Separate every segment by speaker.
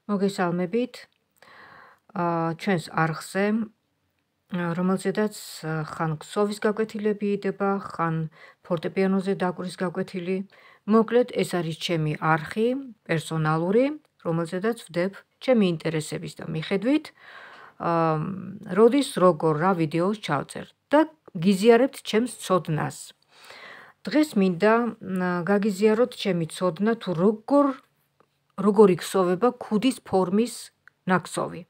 Speaker 1: მოგესალმებით ჩვენს არხზე, რომელზედაც ხან ქსოვის გაკვეთილები იდება, ხან ფორტეპიანოზე დაკვრის გაკვეთილი. მოკლედ, ეს არის ჩემი არხი, პერსონალური, რომელზედაც ვდებ ჩემი ინტერესების და მიხედვით, როდის როგორ რა ვიდეოს ჩავწერ და გიზიარებთ ჩემს ცოდნას. დღეს მინდა გაგიზიაროთ ჩემი ცოდნა თუ როგორ იქსოვება ქუდის ფორმის ნაქსოვი.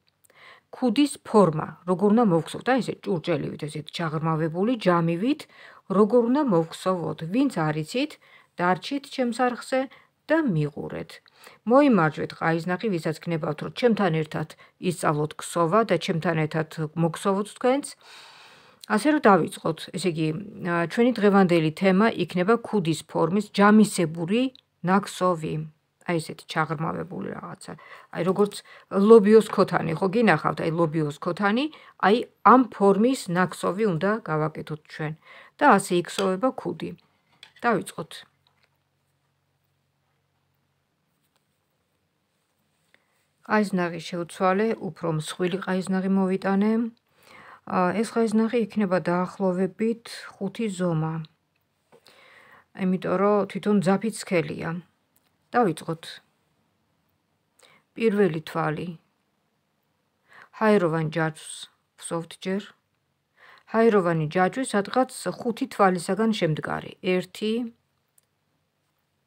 Speaker 1: ქუდის ფორმა, როგორ უნდა მოვხსოვოთ, აი ესე ჭურჭელივით, ესეთ ჩაღრმავებული ჯამივით, როგორ უნდა მოვხსოვოთ. ვინც არიცით, დარჩით ჩემს არხზე და მიყურეთ. მოიმარჯვეთ ყაიზნახი, ვისაც გნებავთ, რომ ჩემთან ერთად ისწავლოთ ქსოვა და ჩემთან ერთად მოგხსოვოთ თქვენც. ასე რომ დავიწყოთ, ესე იგი, ჩვენი დღევანდელი თემა იქნება ქუდის ფორმის ჯამისებური ნაქსოვი. აი ესეთი ჩაღრმავებული რაღაცა. აი როგორც ლობიოს ქოთანი, ხო გინახავთ, აი ლობიოს ქოთანი, აი ამ ფორმის ნაქსოვი უნდა გავაკეთოთ ჩვენ და ასე იქსოვება ქუდი. დავიწყოთ. ყაიზნაღი შევცვალე, უფრო მსხვილი ყაიზნაღი მოვიტანე. ეს ყაიზნაღი იქნება დაახლოებით 5 ზომა. იმიტომ რომ თვითონ ძაფი სქელია. დავიწყოთ. პირველი თვალი. ჰაეროვან ჯაჭვს ვსოვთ ჯერ. ჰაეროვანი ჯაჭვი სადღაც 5 თვალისაგან შემდგარი. 1 2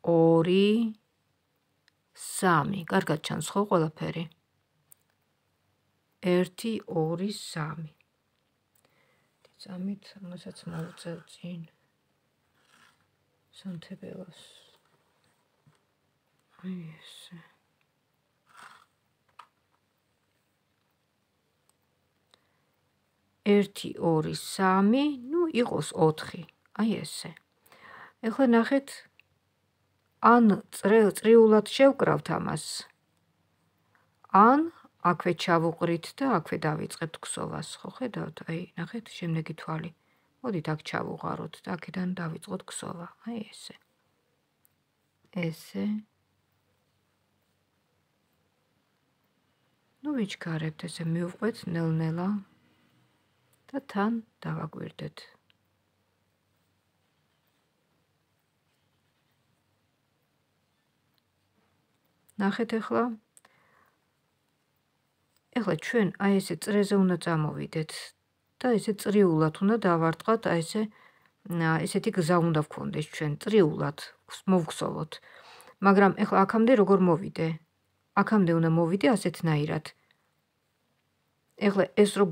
Speaker 1: 3. კარგად ჩანს ხო ყველაფერი? 1 2 3. წამით, რომელსაც მოვწევ წინ. სანთებელას. აი ესე. ერთი, ორი, სამი, ნუ იყოს 4. აი ესე. ეხლა ნახეთ, ან წრიულად შევკრავთ ამას, ან აქვე ჩავუყრით და აქვე დავიწყებთ ქსოვას, ხო ხედავთ? აი, ნახეთ, შემდეგი თვალი. მოდით აქ ჩავუყაროთ და აქედან დავიწყოთ ქსოვა. აი ესე. ესე. ნუ ვიჩქარებთ, ესე მივყვეთ ნელ-ნელა და თან დავაკვირდეთ. ნახეთ ეხლა. ეხლა ჩვენ აი ესე წრეზე უნდა წამოვიდეთ და ესე წრიულად უნდა დავარტყათ, აი ესე ესეთი გზა უნდა ვქონდეს ჩვენ წრიულად მოვხსოვოთ. მაგრამ ეხლა აქამდე როგორ მოვიდე? აქამდე უნდა მოვიდე ასეთნაირად. ეხლა ეს რო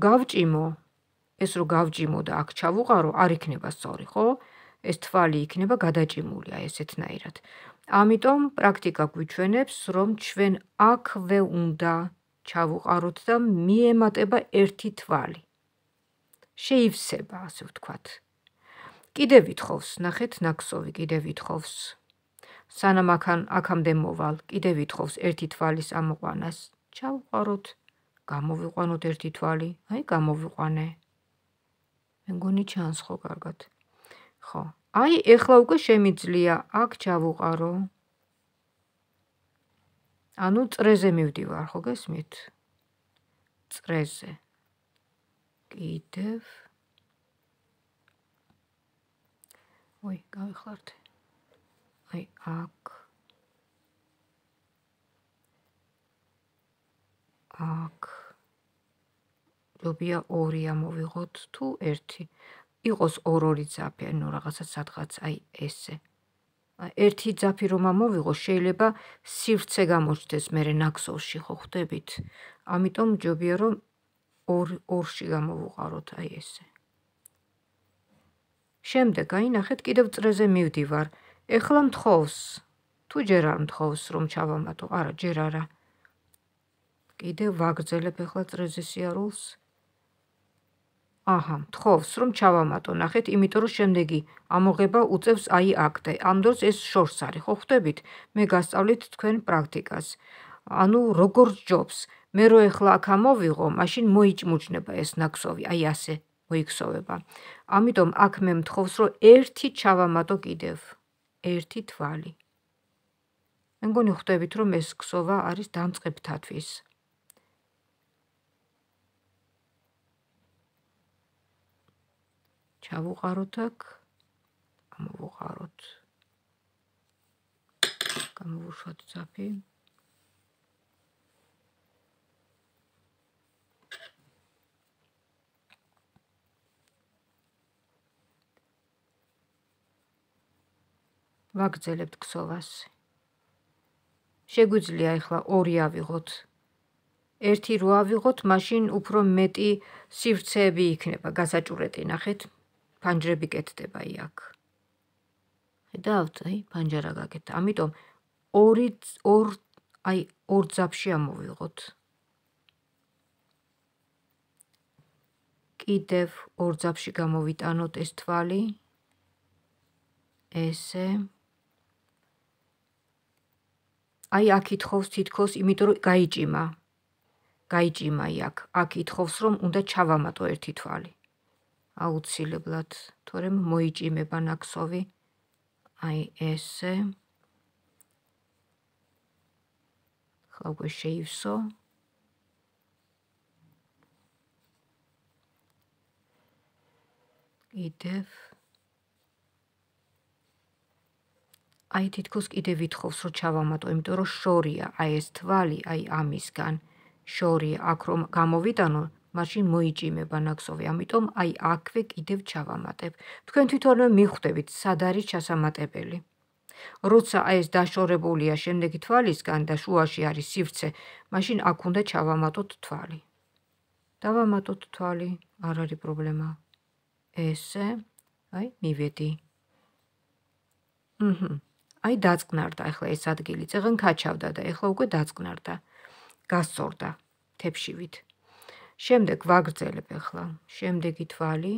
Speaker 1: გავჭიმო და აქ ჩავუყარო, არ იქნება სწორი, ხო? ეს თვალი იქნება გადაჭიმული აი ესეთნაირად. ამიტომ პრაქტიკა გვიჩვენებს, რომ ჩვენ აქვე უნდა ჩავუყაროთ და მიემატება ერთი თვალი. შეივსება, ასე ვთქვათ. კიდე ვითხოვს, ნახეთ, ნაქსოვი კიდე ვითხოვს. სანამ აქამდე მოვალ, კიდე ვითხოვს ერთი თვალის ამოყვანას. ჩავუყაროთ, გამოვიყვანოთ ერთი თვალი, აი გამოვიყვანე. მე მგონი ჩანს ხო კარგად. ხო. აი ეხლა უკვე შემიძლია აქ ჩავუყარო. ანუ წრეზე მივდივარ, ხო გესმით? წრეზე. კიდევ. ой, გავიხარდე. აი აქ. აქ. ჯობია 2 ამოვიღოთ თუ 1. იყოს 2 ძაფი, ანუ რაღაცა სადღაც აი ესე. ერთი ძაფი რომ ამოვიღო, შეიძლება სივრცე გამოჩნდეს მერე ნაქსოვში, ხო ხვდებით? ამიტომ ჯობია რომ 2-ში გამოვუყაროთ, აი ესე. შემდეგ, აი ნახეთ, კიდევ წრეზე მივდივარ. ეხლა მთხოვს. თუ ჯერ არ მთხოვს რომ ჩავამატო, არა, ჯერ არა. კიდევ ვაგრძელებ ეხლა წრეზე სიარულს. აჰა, მთხოვს რომ ჩავამატო, ნახეთ, იმიტომ რომ შემდეგი ამოღება უწევს აი აქ. ამ დროს ეს შორს არის, ხო ხვდებით? მე გასწავლით თქვენ პრაქტიკას. ანუ როგორ ჯობს? მე რო ეხლა აქ ამოვიღო, მაშინ მოიჭმუჭნება ეს ნაქსოვი, აი ასე მოიქსოვება. ამიტომ აქ მე მთხოვს რომ ერთი ჩავამატო კიდევ. ერთი თვალი. მე მგონი ხვდებით, რომ ეს ქსოვა არის დამწყებთათვის. ჩავუყაროთ აქ, გამოვუყაროთ. გამოვუშვათ ძაფი. ვაგრძელებთ ქსოვას. შეგვიძლია ახლა 2 ავიღოთ. 1 რო ავიღოთ, მაშინ უფრო მეტი სივრცეები იქნება გასაჭურეთი, ნახეთ, ფანჯრები კეთდება იქ. ხედავთ, ფანჯარა გაკეთდა. ამიტომ 2 ძაფში ამოვიღოთ. კიდევ 2 ძაფში გამოვიტანოთ ეს თვალი. ესე. აქ ითხოვს თითქოს, იმიტომ რომ გაიჭიმა. გაიჭიმა იქ. აქ ითხოვს, რომ უნდა ჩავამატო 1 თვალი. აუცილებლად, თორემ მოიჭიმება ნაქსოვი. ესე. ხა უკვე შეივსო. კიდევ. თითქოს კიდევ ითხოვს, რომ ჩავამატო, იმიტომ რომ შორია, ეს თვალი, ამისგან შორია, აქ რომ გამოვიტანო, მაშინ მოიჭიმება ნაქსოვი, ამიტომ აქვე კიდევ ჩავამატებ. თქვენ თვითონვე მიხვდებით, სად არის ჩასამატებელი. როცა ეს დაშორებულია შემდეგი თვალისგან და შუაში არის სივრცე, მაშინ აქ უნდა ჩავამატოთ თვალი. დავამატოთ თვალი, არ არის პრობლემა. ესე, მივედი. დაწყნარდა ახლა ეს ადგილი, წეღენ ქაჩავდა და ახლა უკვე დაწყნარდა. გასწორდა თეფშივით. შემდეგ ვაგრძელებ ახლა. შემდეგი თვალი.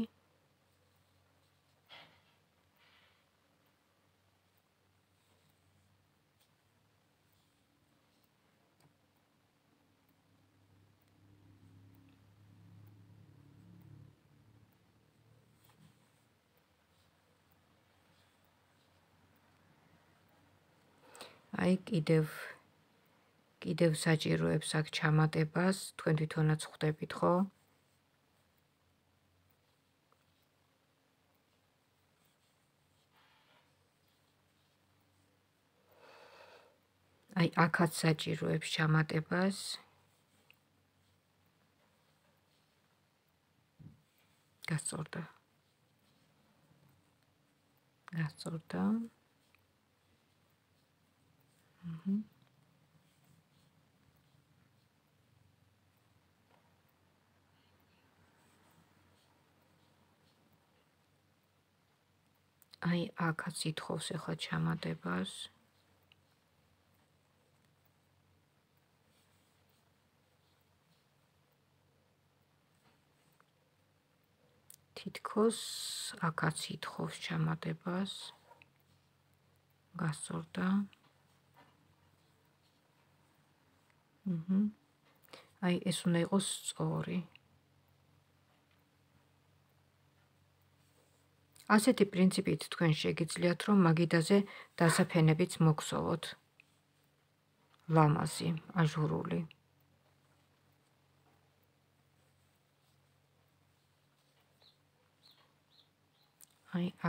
Speaker 1: კიდევ საჭიროებს აქ ჩამატებას, თქვენ თვითონაც ხვდებით, ხო? აქაც საჭიროებს ჩამატებას. გასწორდა. აქაც ითხოვს ახლა ჩამატებას. თითქოს აქაც ითხოვს ჩამატებას. გასწორდა. ეს უნდა იყოს სწორი. ასეთი პრინციპით თქვენ შეგიძლიათ, რომ მაგიდაზე დასაფენებიც მოგსოვოთ. ლამაზი, აჟურული.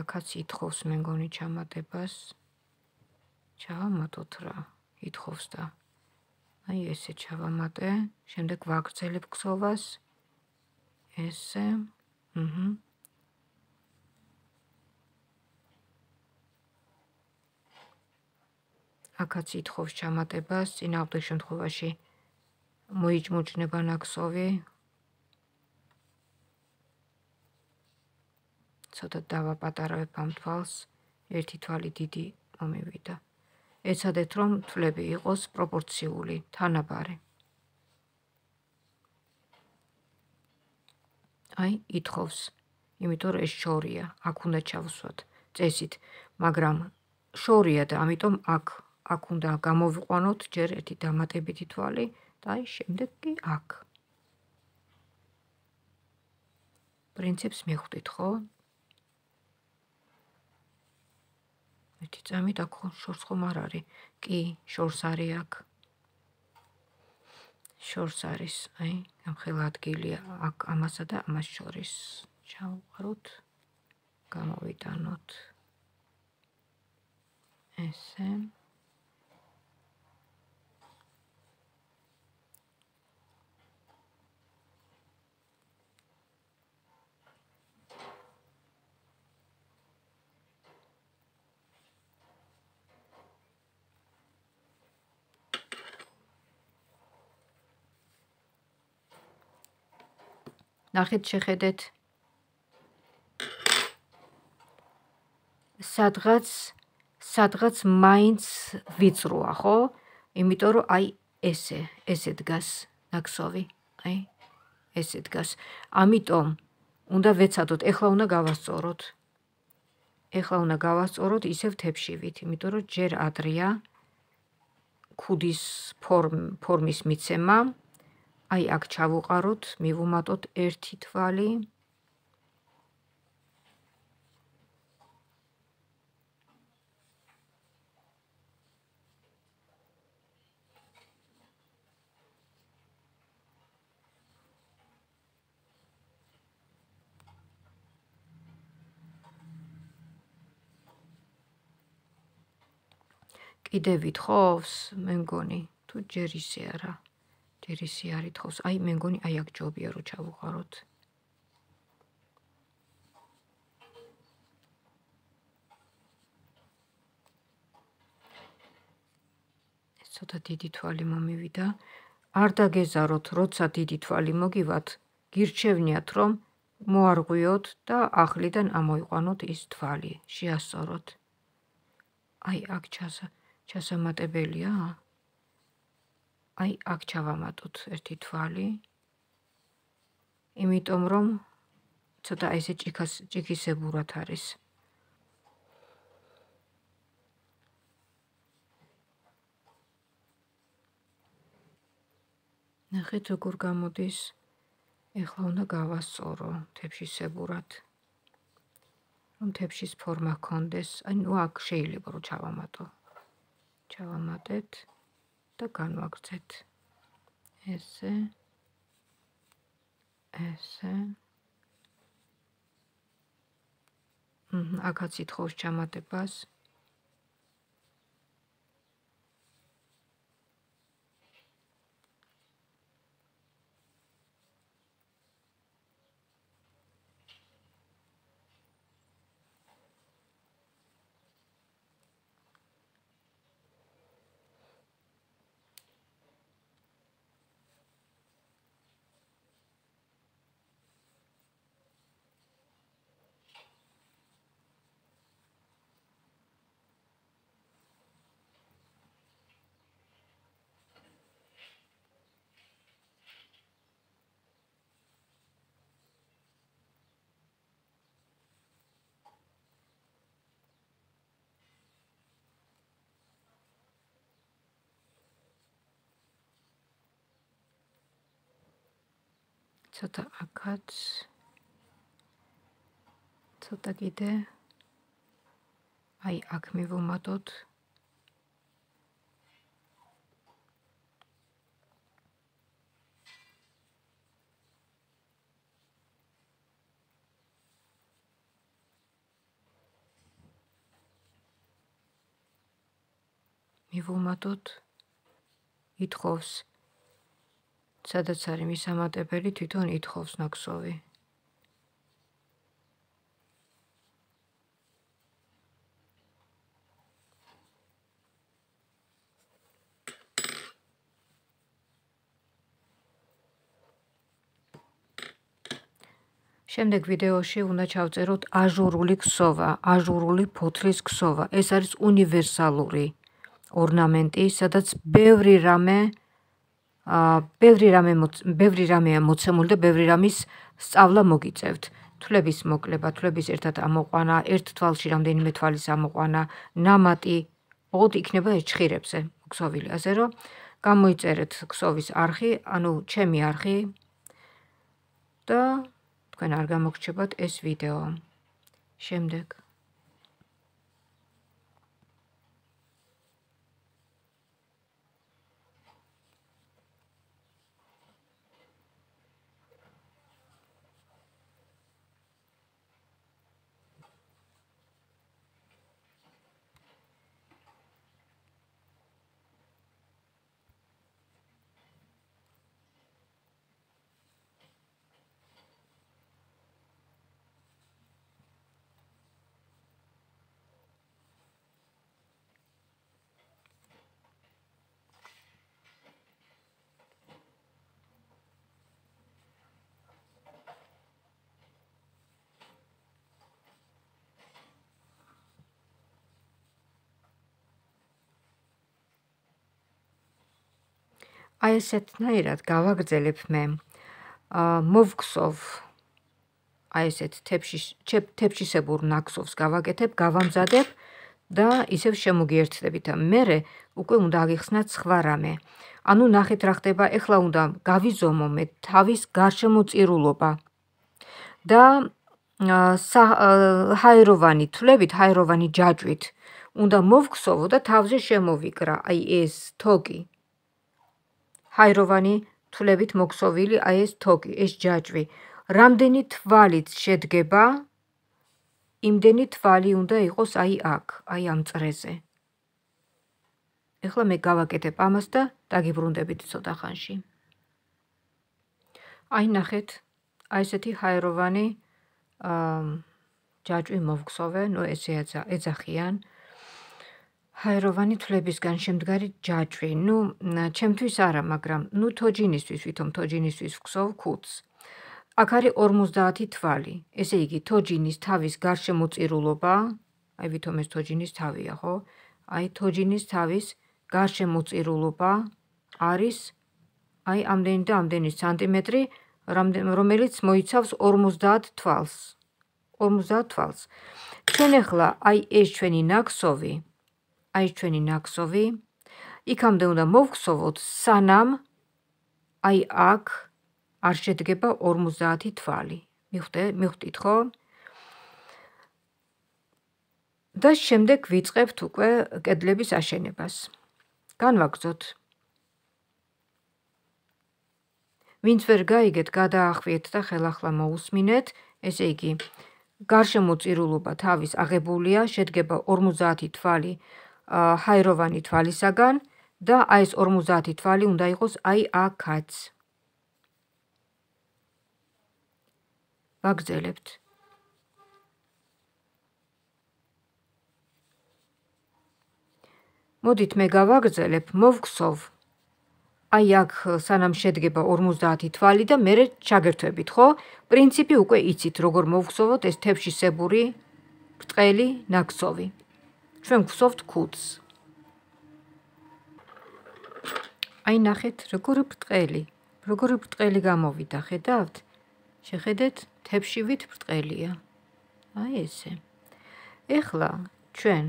Speaker 1: აქაც ითხოვს მე მგონი ჩამატებას. ჩავამატოთ რა, ითხოვს და ესე ჩავამატე, შემდეგ ვაგრძელებ ქსოვას. ესე. აქაც ითხოვს ჩამატებას, წინააღმდეგ შემთხვევაში მოიჭმუჭნება ნაქსოვი. ცოტა დავაპატარავებ ამ თვალს, 1 თვალი დიდი მომივიდა. ეცადეთ, რომ თვლები იყოს პროპორციული, თანაბარი. ითხოვს, იმიტომ რომ ეს შორია, აქ უნდა ჩავსვათ წესით, მაგრამ შორია და ამიტომ აქ უნდა გამოვიყვანოთ ჯერ 1 დამატებითი თვალი და შემდეგ კი აქ. პრინციპს მიხვდით, ხო? ერთი წამით აქ შორს ხომ არ არის. კი, შორს არის აქ. შორს არის, აი, ამხელა ადგილია აქ ამასა და ამას შორის. ჩავყაროთ, გამოვიტანოთ. ესე. ნახეთ, შეხედეთ. სადღაც მაინც ვიწროა, ხო? იმიტომ რომ აი ესე დგას ნაკსოვი, აი ესე დგას. ამიტომ უნდა ვეცადოთ, ეხლა უნდა გავასწოროთ ისევ თებშივით, იმიტომ რომ ჯერ ადრეა ქუდის ფორმის მიცემა. აი აქ ჩავუყაროთ, მივუმატოთ ერთი თვალი. კიდე ვითხოვს, მე მგონი, თუ ჯერ ისე არა. ჯერ ისე არ ითხოვს. აი, მე მგონი, აი აქ ჯობია რომ ჩავუყაროთ. ცოტა დიდი თვალი მომივიდა. არ დაგეზაროთ, როცა დიდი თვალი მოგივათ, გირჩევნიათ, რომ მოარღვიოთ და ახლიდან ამოიყვანოთ ის თვალი, შეასწოროთ. აი აქ ჩასამატებელია. აი აქ ჩავამატოთ ერთი თვალი. იმიტომ რომ ცოტა ესე ჭიქისებურად არის. ნახეთ როგორ გამოდის. ეხლა უნდა გავასწორო თებშისებურად. რომ თებშის ფორმა ჰქონდეს. აი ნუ აქ შეიძლება რომ ჩავამატო. ჩავამატეთ და განვაგრძეთ. ესე. აქაც ითხოვს ჩამატებას. ცოტა აქაც. ცოტა კიდე. აი აქ მივუმატოთ. ითხოვს. სადაც არის მისამატებელი, თვითონ ითხოვს ნაკსოვი. შემდეგ ვიდეოში უნდა ჩავწეროთ აჟურული ქსოვა, აჟურული ფოთლის ქსოვა. ეს არის უნივერსალური ორნამენტი, სადაც ბევრი რამეა მოცემული და ბევრი რამის სწავლა მოგიწევთ. თვლების მოკლება, თვლების ერთად ამოყვანა, ერთ თვალში რამდენიმე თვალის ამოყვანა, ნამატი, ოღონდ იქნება ეჭხირებზე ქსოვილი. ასე რომ გამოიწერეთ ქსოვის არხი, ანუ ჩემი არხი და თქვენ არ გამოგრჩებათ ეს ვიდეო. შემდეგ აი ესეთნაირად გავაგრძელებ მე. მოვგსოვ აი ესეთ თეფშისებურ ნაქსოვს გავაკეთებ, გავამზადებ და ისევ შემოგიერთდებით. მერე უკვე უნდა აგიხსნათ სხვა რამე. ანუ ნახეთ რა ხდება, ეხლა უნდა გავიზომო მე თავის გარშემოწირულობა და ჰაეროვანი თვლებით, ჰაეროვანი ჯაჭვით უნდა მოვგსოვო და თავზე შემოვიკრა აი ეს თოკი. ჰაეროვანი თვლებით მოგსოვილი აი ეს თოკი, ეს ჯაჭვი. რამდენი თვალით შედგება, იმდენი თვალი უნდა იყოს აი აქ, აი ამ წრეზე. ეხლა მე გავაკეთებ ამას და დაგიბრუნდებით ცოტა ხანში. აი ნახეთ, აი ესეთი ჰაეროვანი ჯაჭვი მოვგსოვე, ნუ ესე ეძახიან. ჰაეროვანი თვლებისგან შემდგარი ჯაჭვი. ნუ ჩემთვის არა, მაგრამ ნუ თოჯინისთვის, ვითომ თოჯინისთვის ვგსოვ ქუდს. აქ არის 50 თვალი. ესე იგი, თოჯინის თავის გარშემოწირულობა, აი ვითომ ეს თოჯინის თავია, ხო? აი თოჯინის თავის გარშემოწირულობა არის აი ამდენი და ამდენი სანტიმეტრი, რომელიც მოიცავს 50 თვალს. 50 თვალს. ჩვენ ახლა აი ეს ჩვენი ნაქსოვი, აი ჩვენი ნაქსოვი, იქამდე უნდა მოვგსოვოთ, სანამ აი აქ არ შედგება 50 თვალი. მივხვდით, ხო? და შემდეგ ვიწყებთ უკვე კედლების აშენებას. განვაგრძოთ. ვინც ვერ გაიგეთ, გადაახვიეთ და ხელახლა მოусმინეთ, ესე იგი, გარშემოწირულობა თავის აღებულია, შედგება 50 თვალი ჰაეროვანი თვალისაგან და აი ეს 50 თვალი უნდა იყოს აი აქაც. ვაგრძელებთ. მოდით მე გავაგრძელებ, მოვგსოვ. აი აქ სანამ შედგება 50 თვალი და მერე ჩაგერთვებით, ხო? პრინციპი უკვე იცით, როგორ მოვგსოვოთ ეს თეფშისებური ბრტყელი ნაქსოვი. ჩვენ გვგსოვთ ქუდს. აი ნახეთ, როგორი ბრტყელი გამოვიდა, ხედავთ? შეხედეთ, თეფშივით ბრტყელია. აი ესე. ეხლა ჩვენ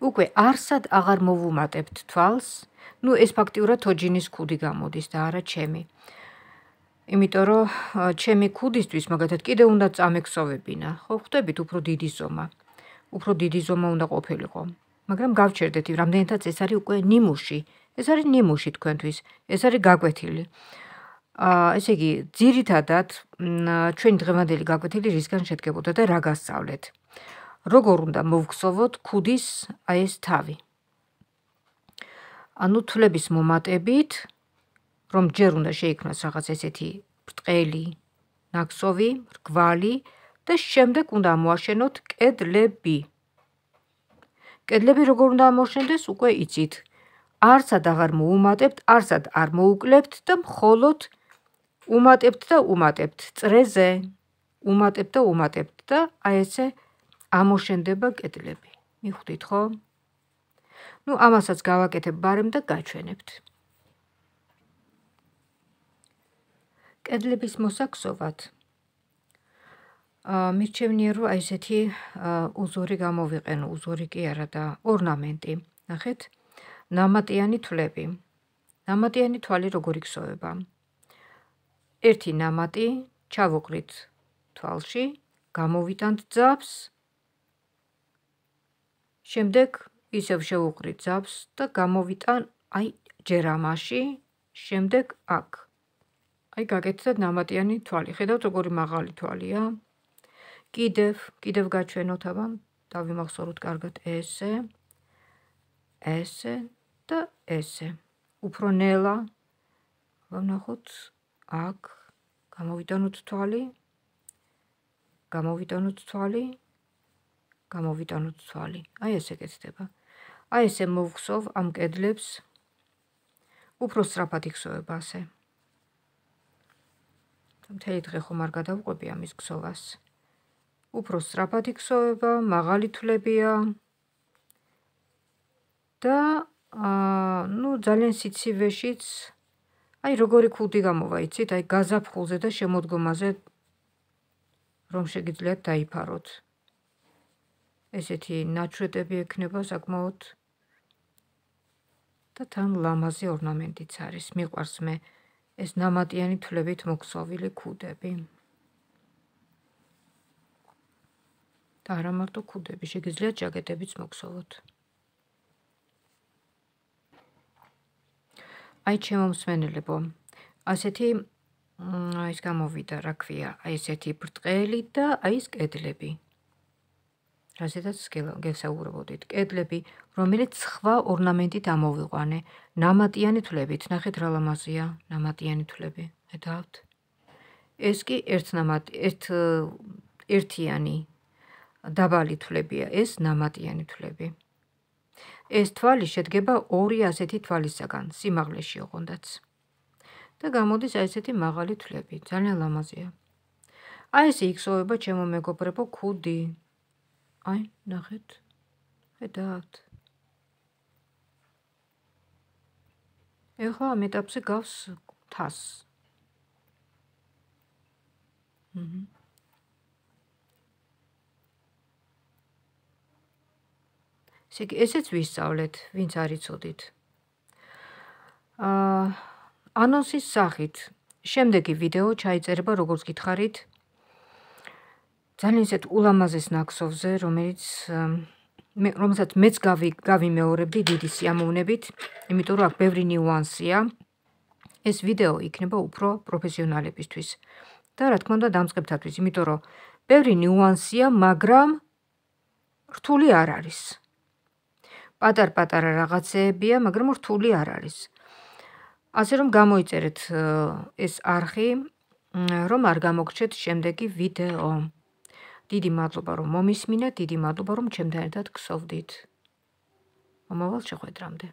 Speaker 1: უკვე არსად აღარ მოვუმატებთ თვალს, ნუ ეს ფაქტიურად თოჯინის ქუდი გამოდის და არა ჩემი. იმიტომ რომ ჩემი ქუდისთვის მაგათად კიდე უნდა წამეგსოვებინა, ხო ხვდებით, უფრო დიდი ზომა. უფრო დიდი ზომა უნდა ყოფილიყო. მაგრამ გავჩერდეთ, რამდენადაც ეს არის უკვე ნიმუში. ეს არის ნიმუში თქვენთვის, ეს არის გაკვეთილი. ესე იგი, ძირითადად ჩვენი დღევანდელი გაკვეთილი რისგან შედგებოდა და რა გასწავლეთ. როგორ უნდა მოვგსოვოთ ქუდის აი ეს თავი. ანუ თვლების მომატებით, რომ ჯერ უნდა შეიქმნას რაღაც ესეთი ბრტყელი ნაქსოვი, მრგვალი და შემდეგ უნდა ამოაშენოთ კედლები. კედლები როგორ უნდა ამოშენდეს, უკვე იცით. არსად აღარ მოუმატებთ, არსად არ მოუკლებთ და მხოლოდ უმატებთ და უმატებთ წრეზე. უმატებთ და უმატებთ და აი ესე ამოშენდება კედლები. მიხვდით, ხო? ნუ ამასაც გავაკეთებ ბარემ და გაჩვენებთ. კედლების მოსაქსოვად მირჩევნია, რომ აი ესეთი უზორი გამოვიყენო, უზორი კი არა და ორნამენტი. ნახეთ, ნამატიანი თვლები. ნამატიანი თვალი როგორ იქსოვება? ერთი ნამატი ჩავუყრით თვალში, გამოვიტანთ ძაბს, შემდეგ ისევ შევუყრით ძაბს და გამოვიტან აი ჯერ ამაში, შემდეგ აქ. აი გაკეთდეთ ნამატიანი თვალი. ხედავთ როგორი მაღალი თვალია? კიდევ გაჩვენოთ, აბა დავიმახსოვროთ კარგად ესე, ესე და ესე. უფრო ნელა. ვნახოთ აქ გამოვიტანოთ თვალი, გამოვიტანოთ თვალი, გამოვიტანოთ თვალი. აი ესე კეთდება. აი ესე მოვგსოვ ამ კედლებს. უფრო სწრაფად იქსოვება ასე. მთელი დღე ხომ არ გადავყვები ამის გსოვას. უფრო სწრაფად იქსოვება, მაღალი თვლებია და ნუ ძალიან სიცივეშიც აი როგორი ქუდი გამოვა, იცით? აი გაზაფხულზე და შემოდგომაზე რომ შეგიძლიათ დაიფაროთ. ესეთი ნაჩვეტები ექნება საკმაოდ და თან ლამაზი ორნამენტიც არის. მიყვარს მე ეს ნამატიანი თვლებით მოქსოვილი ქუდები. და არა მარტო ქუდები, შეგიძლიათ ჯაკეტებიც მოქსოვოთ. აი ჩემო მსმენელებო, ასეთი ის გამოვიდა, რა ქვია, აი ესეთი ბრტყელი და აი ეს კედლები. რაზედაც გესაუბრებოდით, კედლები, რომელიც სხვა ორნამენტით ამოვიყვანე, ნამატიანი თვლებით. ნახეთ რა ლამაზია, ნამატიანი თვლები. ხედავთ? ეს კი ერთიანი დაბალი თვლებია, ეს ნამატიანი თვლები. ეს თვალი შედგება ორი ასეთი თვალისაგან, სიმაღლეში ოღონდაც. და გამოდის აი ესეთი მაღალი თვლები, ძალიან ლამაზია. აი ესე იქსოვება ჩემო მეგობრებო ქუდი. აი, ნახეთ. ხედავთ? ეხლა ამ ეტაპზე გავს თასს. ესეც ვისწავლეთ, ვინც არ იცოდით. ანონსის სახით შემდეგი ვიდეო ჩაიწერება, როგორც გითხარით, ძალიან ისეთ ულამაზეს ნაკსოვზე, რომელსაც მეც გავიმეორებდი დიდი სიამოვნებით, იმიტომ რომ აქ ბევრი ნიუანსია. ეს ვიდეო იქნება უფრო პროფესიონალებისთვის და რა თქმა უნდა დამწყებთათვის, იმიტომ რომ ბევრი ნიუანსია, მაგრამ რთული არ არის. პატარ-პატარა რაღაცეებია, მაგრამ რთული არ არის. ასე რომ გამოიწერეთ ეს არხი, რომ არ გამოგრჩეთ შემდეგი ვიდეო. დიდი მადლობა რომ მომისმინეთ, დიდი მადლობა რომ ჩემთან ერთად გსოვდით. მომავალ შეხვედრამდე.